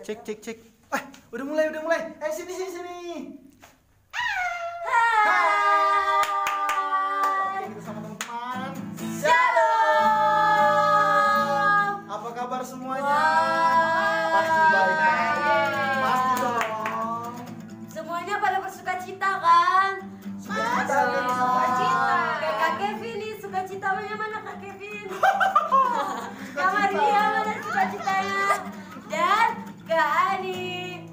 Cek cek cek. Udah mulai, udah mulai. Sini sini sini. Hai. Kita sama teman-teman. Shalom. Apa kabar semuanya? Pasti baik. Pasti dong. Semuanya pada bersukacita kan? Sukacita. Kayak Kak Kevin nih, sukacitanya mana Kak Kevin? Kak Maria mana sukacitanya? Dan Kak Ani.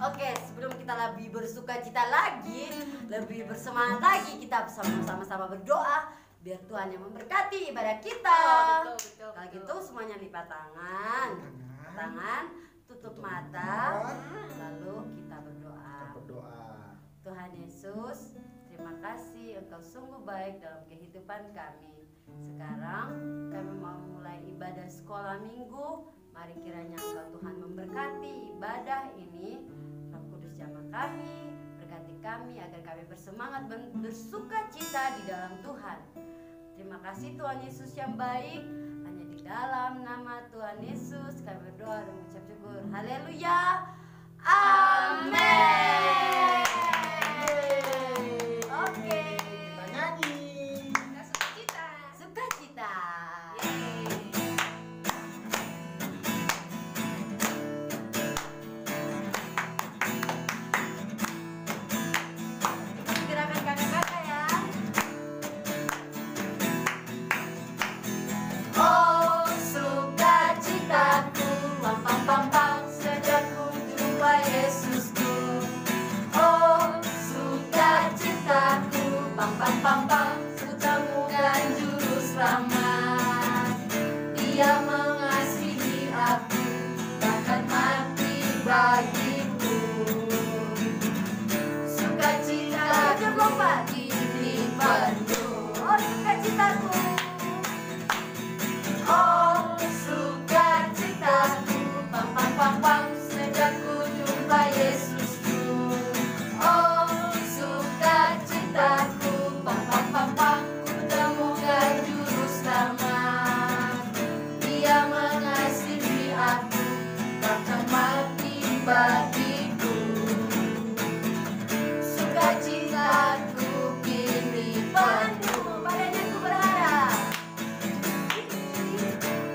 Oke, sebelum kita lebih bersukacita lagi, lebih bersemangat lagi, kita sama-sama berdoa biar Tuhan yang memberkati ibadah kita. Betul. Kalau gitu semuanya lipat tangan, tutup mata, lalu kita berdoa. Berdoa. Tuhan Yesus, terima kasih Engkau sungguh baik dalam kehidupan kami. Sekarang kami mau mulai ibadah sekolah minggu. Mari kiranya Engkau Tuhan memberkati ibadah ini. Roh Kudus jamah kami, berkati kami agar kami bersemangat bersukacita di dalam Tuhan. Terima kasih Tuhan Yesus yang baik. Hanya di dalam nama Tuhan Yesus kami berdoa dan mengucap syukur. Haleluya. Amin. Oke. Kita nyanyi. Sukacita. Ikuti gerakan kakak-kakak ya. Oh sukacitaku, pam pam pam pam, sejak ku jumpa Yesusku. Oh sukacitaku, pam pam pam pam, kutemukan juru selamat. Dia mengasihi aku, bahkan mati bagiku. Sukacita ini penuh. Oh sukacitaku. Oh sukacitaku, pam pam pam pam, sejak ku jumpa Yesusku. Oh sukacitaku, pam pam pam pam, kutemukan juru selamat. Dia mengasihi aku, bahkan mati bagiku. Sukacitaku kini penuh. Padanya ku berharap.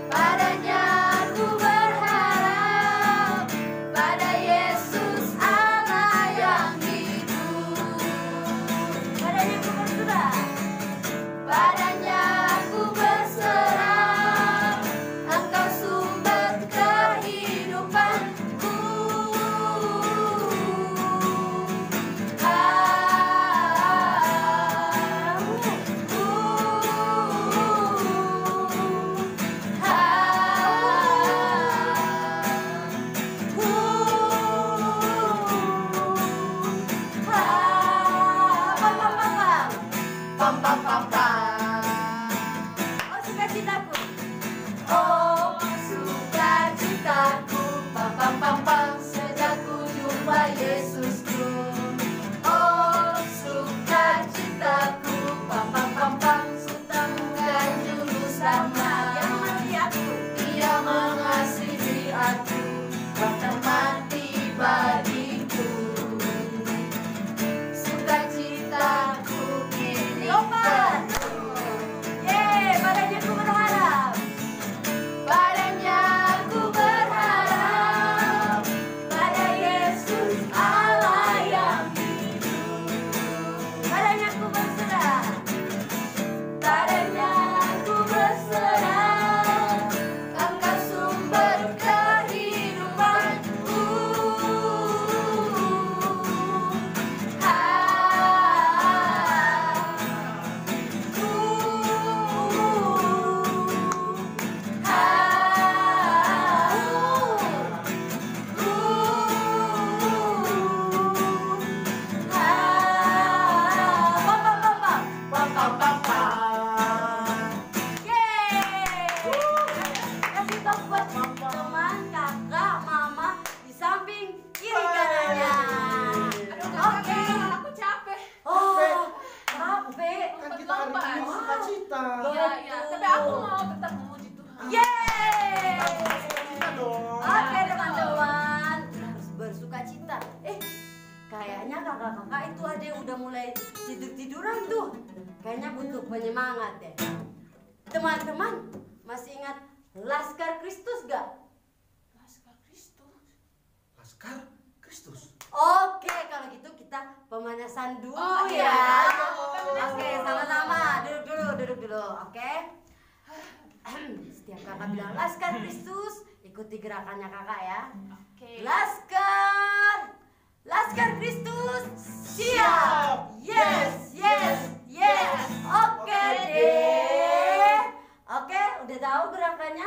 Padanya aku berharap, pada Yesus Allah yang hidup. Padanya aku berserah, padanya aku berserah. Engkau sumber kehidupanku. Pam pam pam pam. Oh sukacitaku. Oh sukacitaku, pam pam pam pam, sejak ku jumpa Yesusku. Oh sukacitaku, pam pam pam pam, kutemukan juru selamat. Dia mengasihi aku, bahkan mati bagiku. Sukacitaku kini penuh. Padanya ku berharap, padanya ku berharap, pada Yesus Allah yang hidup. Padanya ku berserah, padanya ku berserah. semangat deh. Teman-teman masih ingat Laskar Kristus gak? Laskar Kristus. Laskar Kristus. Oke, kalau gitu kita pemanasan dulu iya. Oke, sama-sama. Duduk dulu. Oke. Setiap kakak bilang Laskar Kristus, ikuti gerakannya kakak ya. Oke. Laskar Kristus, siap. Yes. Oke deh. Oke, udah tahu gerakannya?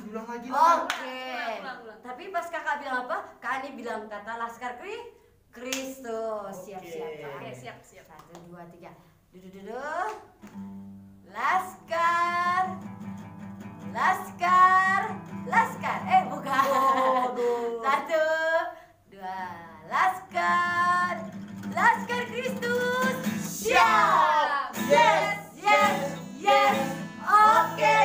Diulang lagi. Oke. Ulang. Tapi pas kakak bilang apa? Kak Ani bilang kata Laskar Kristus. Siap. Oke, siap. 1, 2, 3. Duduk. Laskar. Bukan. 1, 2. Laskar Kristus. Siap. Yes. Oke.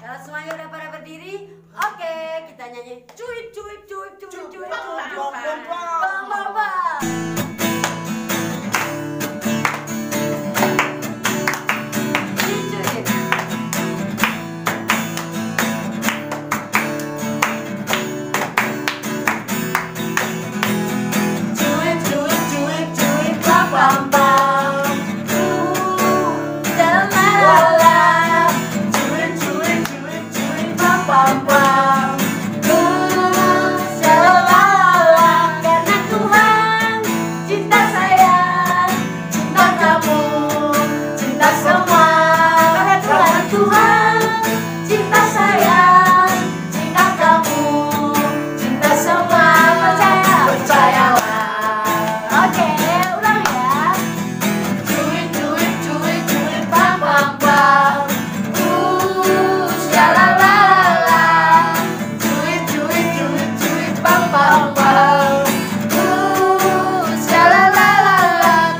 Kalau semuanya udah pada berdiri, oke, kita nyanyi cuip. Bang. Dicuip. Cuip, bang. Karena Tuhan cinta saya, cinta kamu, cinta semua. Karena Tuhan cinta saya, cinta kamu, cinta semua. Percayalah. Oke, ulang ya. Cuip, bang.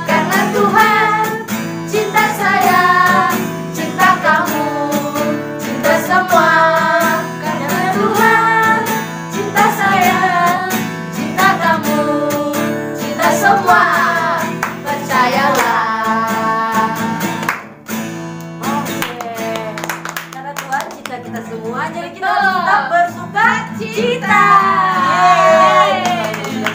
Karena Tuhan cinta saya, cinta kamu, cinta semua. Karena Tuhan cinta saya, cinta kamu, cinta semua. Percayalah. Oke. Karena Tuhan cinta kita semua, jadi kita harus tetap bersuka cita.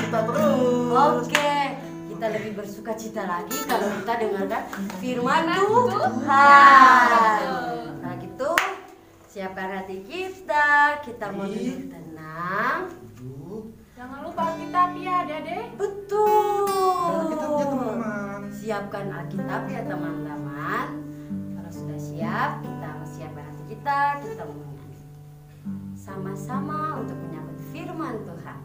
Kita terus. Oke, kita lebih bersuka cita lagi kalau kita dengarkan firman Tuhan. Nah gitu, siapkan hati kita mau duduk tenang. Jangan lupa Alkitab ya, Dede. Betul. Alkitabnya, teman-teman. Siapkan Alkitab ya teman-teman. Kalau sudah siap, kita siapkan hati kita mau menyanyi sama-sama untuk menyambut firman Tuhan.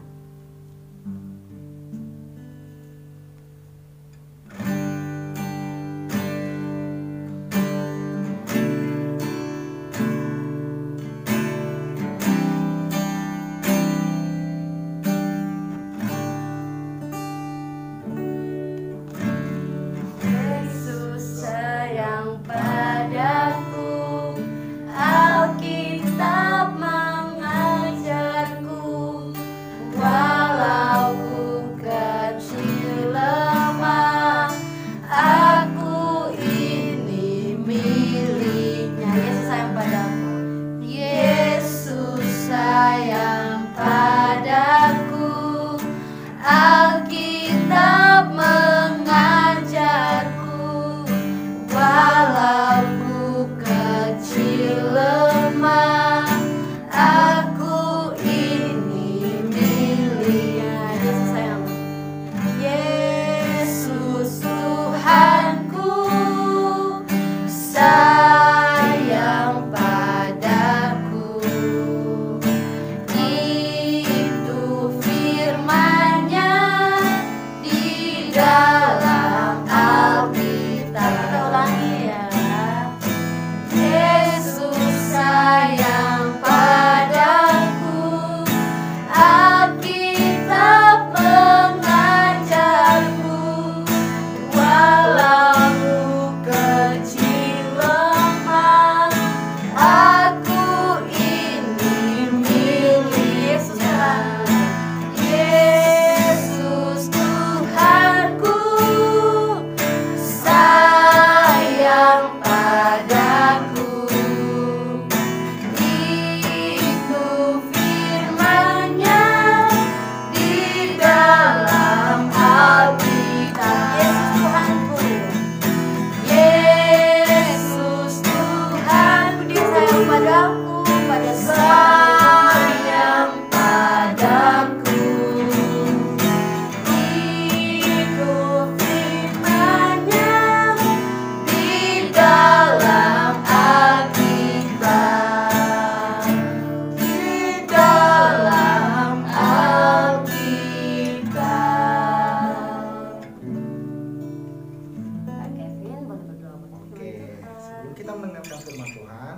Yesus sayang padaku, Alkitab mengajarku, walau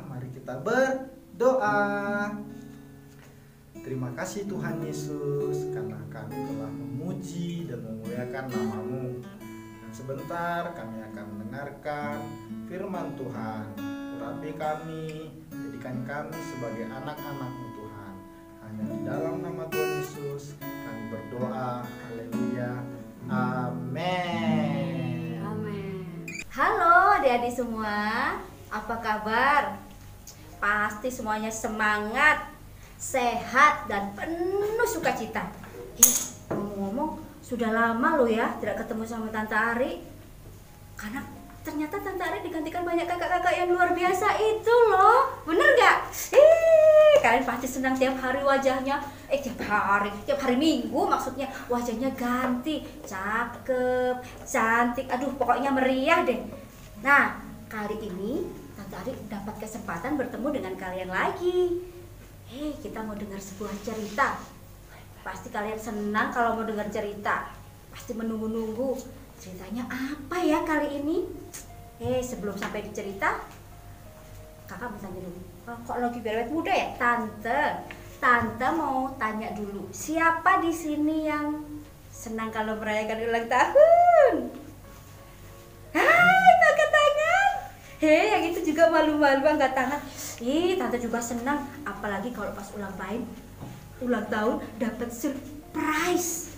mari kita berdoa. Terima kasih Tuhan Yesus karena kami telah memuji dan memuliakan nama-Mu. Dan sebentar kami akan mendengarkan firman Tuhan. Urapi kami, jadikan kami sebagai anak-anak-Mu Tuhan. Hanya di dalam nama Tuhan Yesus kami berdoa. Haleluya. Amin. Amin. Halo adik-adik semua, apa kabar? Pasti semuanya semangat, sehat, dan penuh sukacita. Ngomong-ngomong, sudah lama loh ya tidak ketemu sama Tante Ari. Karena ternyata Tante Ari digantikan banyak kakak-kakak yang luar biasa itu loh. Bener gak? Kalian pasti senang tiap hari wajahnya. Tiap hari Minggu maksudnya wajahnya ganti, cakep, cantik. Aduh, pokoknya meriah deh. Nah, kali ini Tante Ari dapat kesempatan bertemu dengan kalian lagi. Kita mau dengar sebuah cerita. Pasti kalian senang kalau mau dengar cerita. Pasti menunggu-nunggu ceritanya apa ya kali ini. Sebelum sampai di cerita, kakak mau tanya dulu. Kok lagi berwet muda ya? Tante mau tanya dulu. Siapa di sini yang senang kalau merayakan ulang tahun? Hai, angkat tangan. Yang itu juga malu-malu angkat tangan. Tante juga senang, apalagi kalau pas ulang tahun dapat surprise.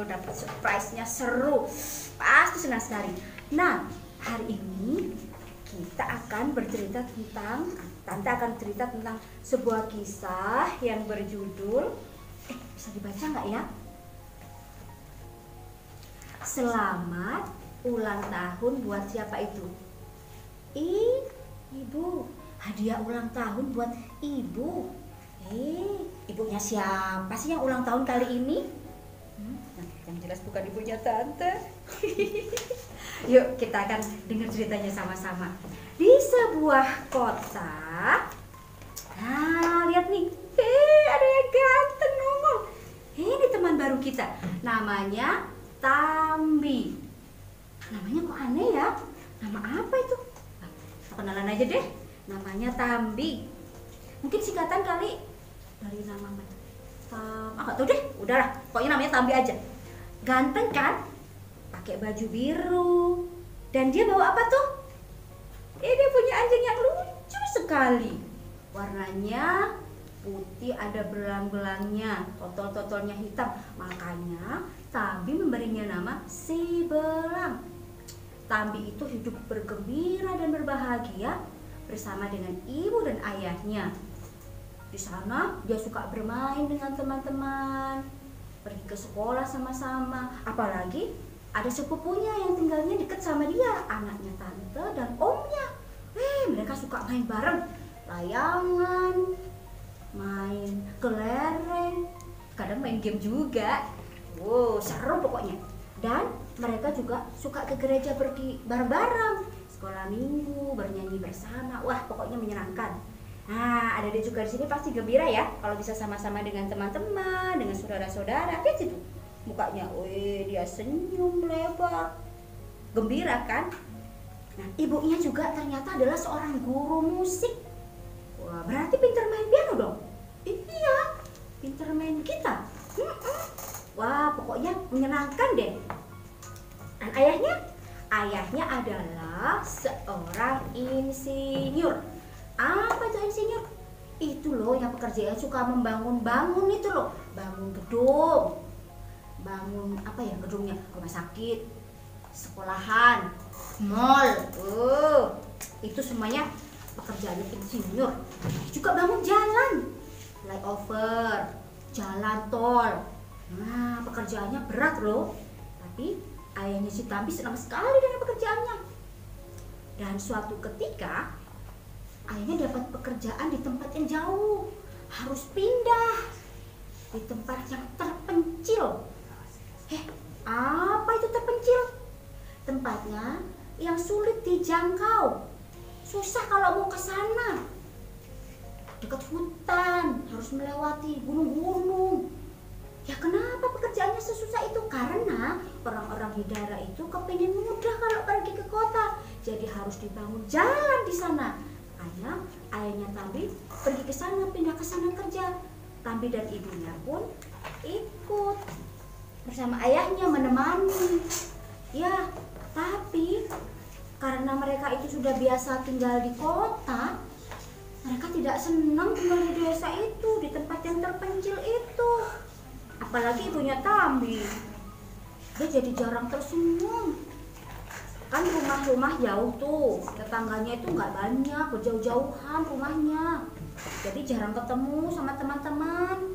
Dapat surprise-nya seru. Pasti senang sekali. Nah, hari ini Tante akan cerita tentang sebuah kisah yang berjudul bisa dibaca nggak ya? Selamat ulang tahun buat siapa itu? Ibu. Hadiah ulang tahun buat ibu. Ibunya siapa sih yang ulang tahun kali ini? Yang jelas bukan ibunya Tante. Yuk kita akan dengar ceritanya sama-sama. Di sebuah kota. Nah, lihat nih. Ada yang ganteng nongol. Ini teman baru kita. Namanya Tambi. Namanya kok aneh ya? Nama apa itu? Kenalan aja deh. Namanya Tambi. Mungkin singkatan kali dari nama nggak tahu deh. Udahlah, pokoknya namanya Tambi aja. Ganteng kan? Pakai baju biru. Dan dia bawa apa tuh? Dia punya anjing yang lucu sekali. Warnanya putih, ada belang-belangnya, totol-totolnya hitam. Makanya Tambi memberinya nama si Belang. Tambi itu hidup bergembira dan berbahagia bersama dengan ibu dan ayahnya. Di sana dia suka bermain dengan teman-teman, pergi ke sekolah sama-sama. Apalagi ada sepupunya yang tinggalnya dekat sama dia, anaknya tante dan omnya. Mereka suka main bareng, layangan, main kelereng, kadang main game juga. Seru pokoknya. Dan mereka juga suka ke gereja pergi bareng-bareng, sekolah minggu, bernyanyi bersama. Wah, pokoknya menyenangkan. Nah, ada dia juga di sini pasti gembira ya kalau bisa sama-sama dengan teman-teman, dengan saudara-saudara. Lihat situ mukanya, dia senyum lebar, gembira kan? Nah, ibunya juga ternyata adalah seorang guru musik. Wah, berarti pintar main piano dong? Iya, pintar main gitar. Wah, pokoknya menyenangkan deh. Dan ayahnya adalah seorang insinyur. Apa itu insinyur? Itu loh yang pekerjaan suka membangun-bangun itu loh. Bangun gedung. Bangun apa ya gedungnya? Rumah sakit, sekolahan, mall. Itu semuanya pekerjaan insinyur. Juga bangun jalan, flyover, jalan tol. Nah, pekerjaannya berat loh. Tapi ayahnya si Tambi senang sekali dengan pekerjaannya. Dan suatu ketika ayahnya dapat pekerjaan di tempat yang jauh, harus pindah di tempat yang terpencil. Apa itu terpencil? Tempatnya yang sulit dijangkau, susah kalau mau ke sana. Dekat hutan, harus melewati gunung-gunung. Ya kenapa pekerjaannya sesusah itu? Karena orang-orang di daerah itu kepingin mudah kalau pergi ke kota, jadi harus dibangun jalan di sana. Makanya ayahnya Tambi pergi ke sana, pindah ke sana kerja. Tambi dan ibunya pun ikut bersama ayahnya menemani. Ya, tapi karena mereka itu sudah biasa tinggal di kota, mereka tidak senang tinggal di desa itu, di tempat yang terpencil itu. Apalagi ibunya Tambi, dia jadi jarang tersenyum. Kan rumah-rumah jauh tuh, tetangganya itu nggak banyak, berjauh-jauhan rumahnya. Jadi jarang ketemu sama teman-teman.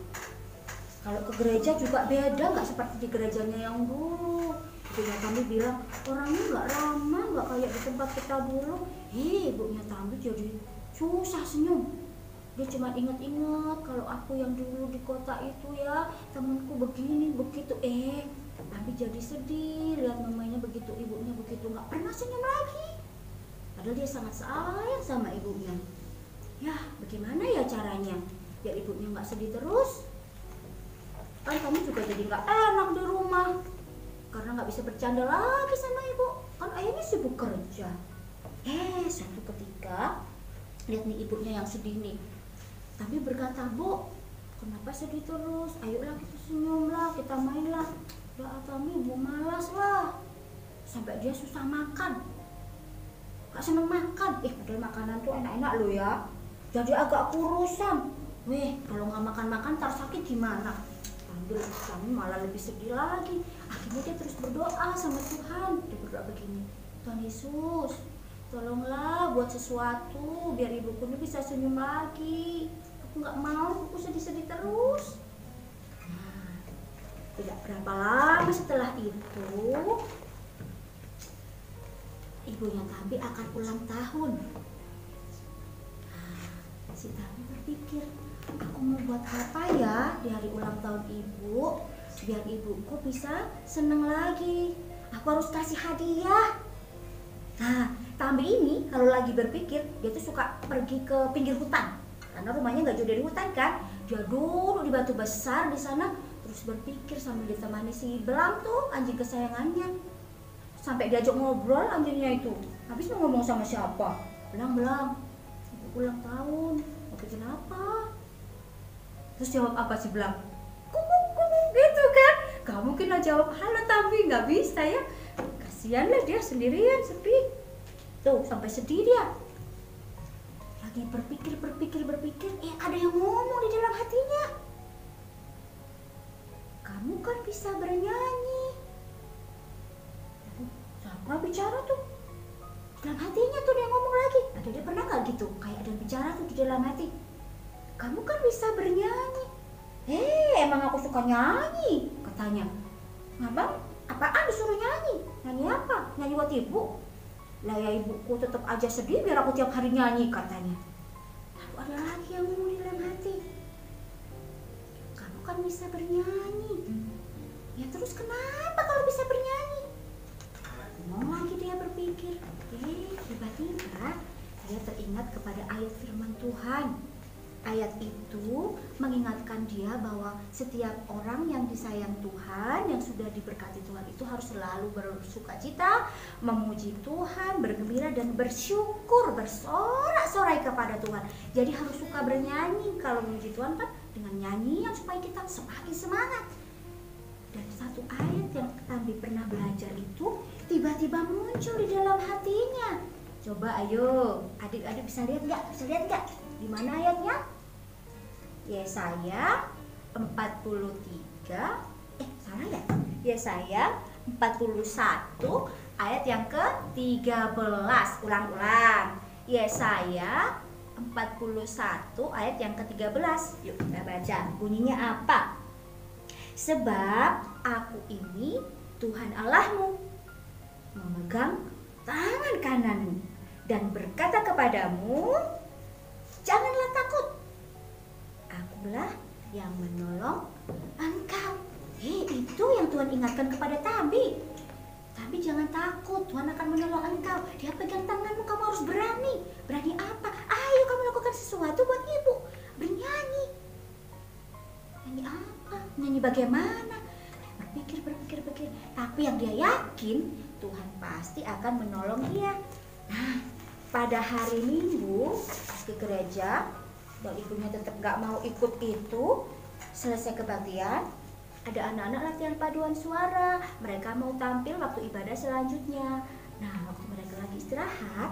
Kalau ke gereja juga beda, nggak seperti di gerejanya yang dulu. Ibunya Tambi bilang, orangnya nggak ramah, nggak kayak di tempat kita dulu. Ibunya Tambi jadi susah senyum. Dia cuma ingat-ingat kalau aku yang dulu di kota itu ya, temanku begini, begitu. Tapi jadi sedih lihat mamanya begitu, ibunya begitu, nggak pernah senyum lagi. Padahal dia sangat sayang sama ibunya. Ya, bagaimana ya caranya biar ibunya nggak sedih terus? Kan kamu juga jadi nggak enak di rumah karena nggak bisa bercanda lagi sama ibu. Kan ayahnya sibuk kerja. Suatu ketika lihat nih ibunya yang sedih nih. Tapi berkata, Bu, kenapa sedih terus? Ayolah kita senyumlah, kita mainlah. Ya Tambi, ibu malas lah. Sampai dia susah makan. Gak seneng makan. Padahal makanan tuh enak-enak loh ya. Jadi agak kurusan. Kalau nggak makan-makan ntar sakit gimana? Ambil kami malah lebih sedih lagi. Akhirnya dia terus berdoa sama Tuhan. Dia berdoa begini, Tuhan Yesus, tolonglah buat sesuatu biar ibuku ini bisa senyum lagi. Aku nggak mau aku sedih-sedih terus. Tidak berapa lama setelah itu, ibunya Tambi akan ulang tahun. Si Tambi berpikir, aku mau buat apa ya di hari ulang tahun ibu, biar ibuku bisa seneng lagi. Aku harus kasih hadiah. Nah, Tambi ini kalau lagi berpikir, dia tuh suka pergi ke pinggir hutan. Karena rumahnya nggak jauh dari hutan kan. Dia duduk di batu besar di sana, terus berpikir sambil ditemani si Belang tuh, anjing kesayangannya. Sampai diajak ngobrol anjingnya itu. Habis mau ngomong sama siapa? Belang, ulang tahun, mau bikin apa? Terus jawab apa sih Belang? Kukuk gitu kan? Gak mungkin lah jawab halo Tambi, nggak bisa ya. Kasian lah dia sendirian, sepi. Tuh sampai sedih dia. Lagi berpikir, ada yang ngomong di dalam hatinya. Kamu kan bisa bernyanyi. Siapa bicara tuh? Dalam hatinya tuh dia ngomong lagi. Dia pernah gak gitu? Kayak ada yang bicara tuh di dalam hati. Kamu kan bisa bernyanyi. Emang aku suka nyanyi, katanya. Ngabang, apaan disuruh nyanyi? Nyanyi apa? Nyanyi buat ibu? Lah ya ibuku tetap aja sedih biar aku tiap hari nyanyi, katanya. Lalu ada lagi yang ngomong di dalam hati. Kamu kan bisa bernyanyi. Ya terus kenapa kalau bisa bernyanyi? Mau lagi dia berpikir. Tiba-tiba dia teringat kepada ayat firman Tuhan. Ayat itu mengingatkan dia bahwa setiap orang yang disayang Tuhan, yang sudah diberkati Tuhan itu harus selalu bersukacita, memuji Tuhan, bergembira dan bersyukur, bersorak-sorai kepada Tuhan. Jadi harus suka bernyanyi. Kalau memuji Tuhan kan dengan nyanyian supaya kita semakin semangat. Dan satu ayat yang Tambi pernah belajar itu tiba-tiba muncul di dalam hatinya. Coba ayo, adik-adik bisa lihat nggak? Bisa lihat nggak? Di mana ayatnya? Yesaya 43. Salah ya? Yesaya 41 ayat yang ke-13. Ulang-ulang. Yesaya 41 ayat yang ke-13. Yuk kita baca. Bunyinya apa? Sebab aku ini Tuhan Allahmu, memegang tangan kananmu dan berkata kepadamu, janganlah takut, akulah yang menolong engkau. Itu yang Tuhan ingatkan kepada Tambi. Tambi jangan takut, Tuhan akan menolong engkau. Dia pegang tanganmu, kamu harus berani. Berani apa? Ayo kamu lakukan sesuatu buat ibu. Bernyanyi. Nyanyi apa? Nyanyi bagaimana? Berpikir. Tapi yang dia yakin, Tuhan pasti akan menolong dia. Nah, pada hari Minggu ke gereja dan ibunya tetap gak mau ikut itu. Selesai kebaktian, ada anak-anak latihan paduan suara. Mereka mau tampil waktu ibadah selanjutnya. Nah, waktu mereka lagi istirahat,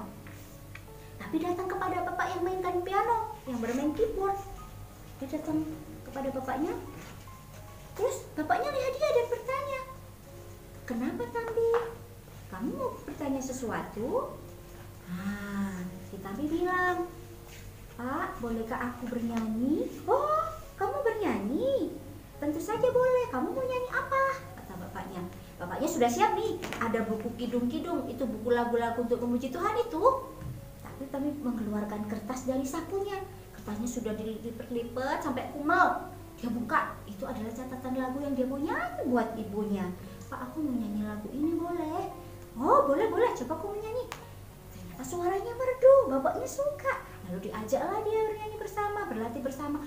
tapi datang kepada bapak yang mainkan piano, yang bermain keyboard. Dia datang kepada bapaknya, terus bapaknya lihat dia dan bertanya, "Kenapa Tambi? Kamu mau bertanya sesuatu?" Nah, si Tambi bilang, "Pak, bolehkah aku bernyanyi?" "Oh, kamu bernyanyi? Tentu saja boleh. Kamu mau nyanyi apa?" kata bapaknya. Bapaknya sudah siap nih, ada buku kidung-kidung, itu buku lagu-lagu untuk memuji Tuhan itu. Tapi Tambi mengeluarkan kertas dari sakunya. Kertasnya sudah dilipat sampai kumal. Dia buka, itu adalah catatan lagu yang dia mau nyanyi buat ibunya. "Pak, aku mau nyanyi lagu ini, boleh?" "Oh, boleh, coba kamu nyanyi." Ternyata suaranya merdu, bapaknya suka. Lalu diajaklah dia bernyanyi bersama, berlatih bersama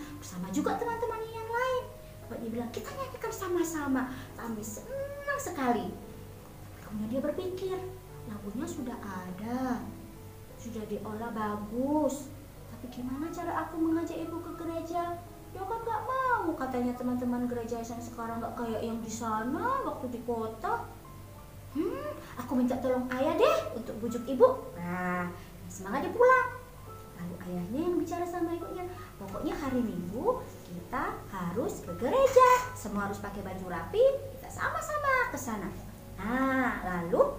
juga teman-temannya yang lain. Bapaknya bilang, "Kita nyanyikan sama-sama." Tambi senang sekali. Kemudian dia berpikir, lagunya sudah ada, sudah diolah bagus, tapi gimana cara aku mengajak ibu ke gereja? Dia kan gak mau, katanya teman-teman gereja yang sekarang gak kayak yang di sana waktu di kota. Aku minta tolong ayah deh untuk bujuk ibu. Nah, semangat dia pulang. Lalu ayahnya yang bicara sama ibunya, "Pokoknya hari Minggu kita harus ke gereja. Semua harus pakai baju rapi, kita sama-sama ke sana." Nah, lalu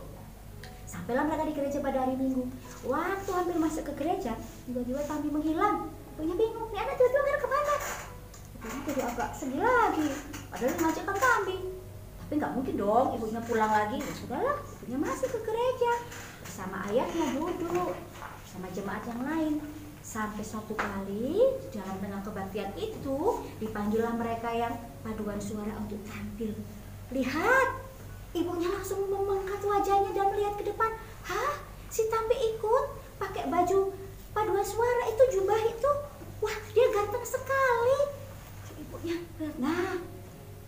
sampailah mereka di gereja pada hari Minggu. Waktu hampir masuk ke gereja, tiba-tiba Tambi menghilang. Ibunya bingung, "Ini anak tiba-tiba kemana?" Ibunya jadi agak sedih lagi, padahal mengajakkan Tambi. Tapi nggak mungkin dong ibunya pulang lagi. Ya sudahlah, ibunya masih ke gereja bersama ayahnya duduk sama jemaat yang lain. Sampai suatu kali dalam tengah kebaktian itu dipanggillah mereka yang paduan suara untuk tampil. Lihat, ibunya langsung mengangkat wajahnya dan melihat ke depan. "Hah, si Tambi ikut pakai baju paduan suara itu, jubah itu. Wah, dia ganteng sekali." Ibunya lihat. Nah,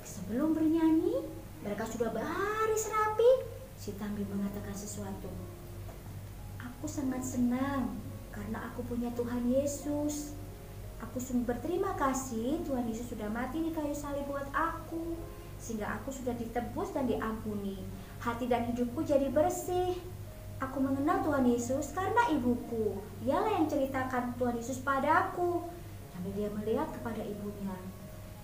sebelum bernyanyi, mereka sudah baris rapi. Si Tambi mengatakan sesuatu. "Aku sangat senang karena aku punya Tuhan Yesus. Aku sungguh berterima kasih Tuhan Yesus sudah mati di kayu salib buat aku, sehingga aku sudah ditebus dan diampuni. Hati dan hidupku jadi bersih. Aku mengenal Tuhan Yesus karena ibuku. Dialah yang ceritakan Tuhan Yesus padaku." Sambil dia melihat kepada ibunya.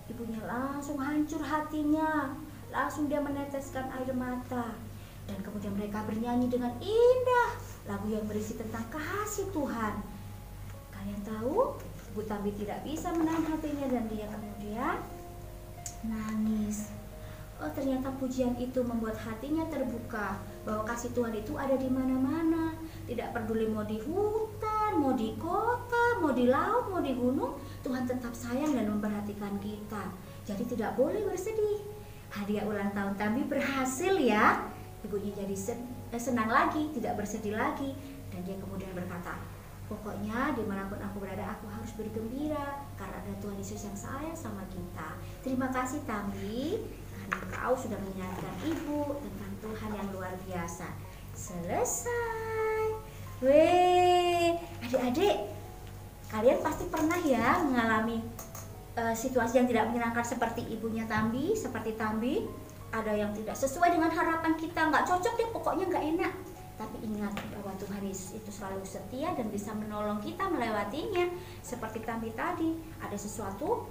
Ibunya langsung hancur hatinya. Langsung dia meneteskan air mata. Dan kemudian mereka bernyanyi dengan indah lagu yang berisi tentang kasih Tuhan. Kalian tahu, Bu Tambi tidak bisa menahan hatinya dan dia kemudian nangis. Oh, ternyata pujian itu membuat hatinya terbuka bahwa kasih Tuhan itu ada di mana-mana. Tidak peduli mau di hutan, mau di kota, mau di laut, mau di gunung, Tuhan tetap sayang dan memperhatikan kita. Jadi tidak boleh bersedih. Hadiah ulang tahun Tambi berhasil ya. Ibunya jadi senang lagi, tidak bersedih lagi. Dan dia kemudian berkata, "Pokoknya dimanapun aku berada, aku harus bergembira karena ada Tuhan Yesus yang sayang sama kita." Terima kasih Tambi, karena kau sudah mengingatkan ibu tentang Tuhan yang luar biasa. Selesai. Weh, adik-adik, kalian pasti pernah ya mengalami situasi yang tidak menyenangkan seperti ibunya Tambi, seperti Tambi. Ada yang tidak sesuai dengan harapan kita, nggak cocok deh, pokoknya nggak enak. Tapi ingat bahwa Tuhan Yesus itu selalu setia dan bisa menolong kita melewatinya. Seperti Tambi tadi, ada sesuatu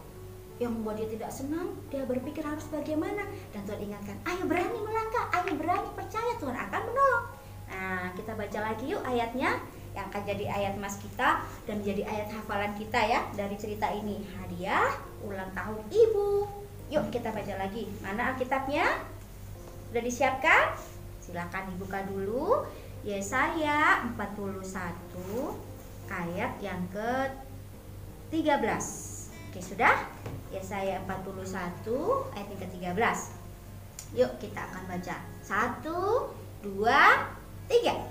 yang membuat dia tidak senang, dia berpikir harus bagaimana. Dan Tuhan ingatkan, ayo berani melangkah, ayo berani percaya, Tuhan akan menolong. Nah, kita baca lagi yuk ayatnya, yang akan jadi ayat emas kita dan jadi ayat hafalan kita ya dari cerita ini. Hadiah ulang tahun ibu. Yuk kita baca lagi. Mana Alkitabnya? Sudah disiapkan? Silakan dibuka dulu. Yesaya 41 ayat yang ke-13. Oke, sudah? Yesaya 41 ayat yang ke-13. Yuk kita akan baca. 1, 2, 3.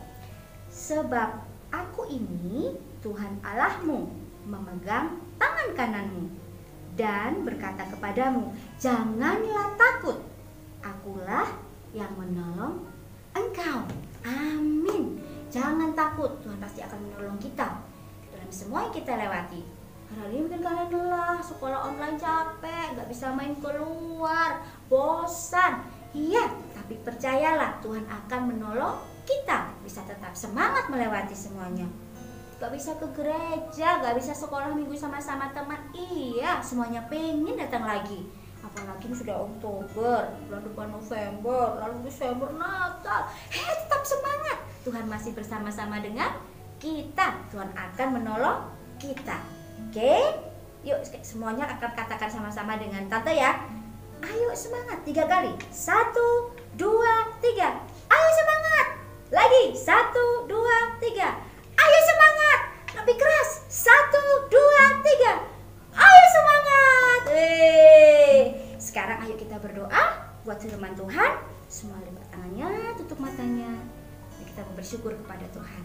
Sebab aku ini Tuhan Allahmu, memegang tangan kananmu dan berkata kepadamu, janganlah takut, akulah yang menolong engkau. Amin. Jangan takut, Tuhan pasti akan menolong kita dalam semua yang kita lewati. Hari ini mungkin kalian lelah, sekolah online capek, gak bisa main keluar, bosan. Iya, tapi percayalah Tuhan akan menolong kita bisa tetap semangat melewati semuanya. Gak bisa ke gereja, gak bisa sekolah minggu sama-sama teman. Iya, semuanya pengen datang lagi. Apalagi ini sudah Oktober, bulan depan November, lalu Desember, Natal. Tetap semangat. Tuhan masih bersama-sama dengan kita. Tuhan akan menolong kita. Oke? Yuk semuanya akan katakan sama-sama dengan Tante ya. Ayo semangat 3 kali. 1, 2, 3. Ayo semangat. Lagi 1, 2, 3. Ayo semangat. Lebih keras. 1, 2, 3. Ayo semangat. Sekarang ayo kita berdoa buat firman Tuhan. Semua lipat tangannya, tutup matanya. Dan kita bersyukur kepada Tuhan.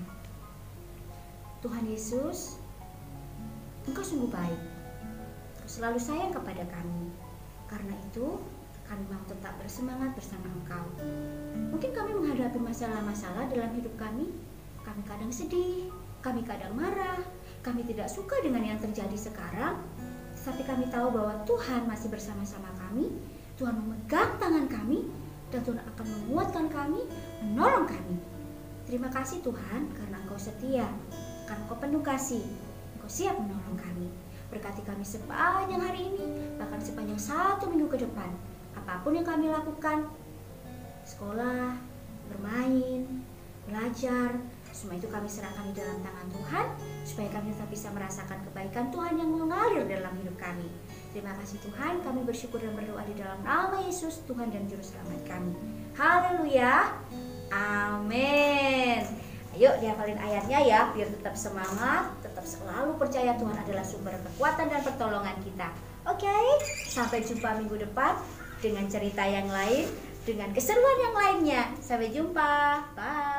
Tuhan Yesus, Engkau sungguh baik. Engkau selalu sayang kepada kami. Karena itu kami mau tetap bersemangat bersama Engkau. Mungkin kami menghadapi masalah-masalah dalam hidup kami. Kami kadang sedih, kami kadang marah, kami tidak suka dengan yang terjadi sekarang. Tetapi kami tahu bahwa Tuhan masih bersama-sama kami. Tuhan memegang tangan kami dan Tuhan akan menguatkan kami, menolong kami. Terima kasih Tuhan karena Engkau setia, karena Engkau penuh kasih. Engkau siap menolong kami. Berkati kami sepanjang hari ini, bahkan sepanjang 1 minggu ke depan. Apapun yang kami lakukan, sekolah, bermain, belajar, semua itu kami serahkan di dalam tangan Tuhan, supaya kami tetap bisa merasakan kebaikan Tuhan yang mengalir dalam hidup kami. Terima kasih Tuhan, kami bersyukur dan berdoa di dalam nama Yesus, Tuhan dan Juru Selamat kami. Haleluya, amin. Ayo dihafalin ayatnya ya, biar tetap semangat, tetap selalu percaya Tuhan adalah sumber kekuatan dan pertolongan kita. Oke, sampai jumpa minggu depan dengan cerita yang lain, dengan keseruan yang lainnya. Sampai jumpa, bye.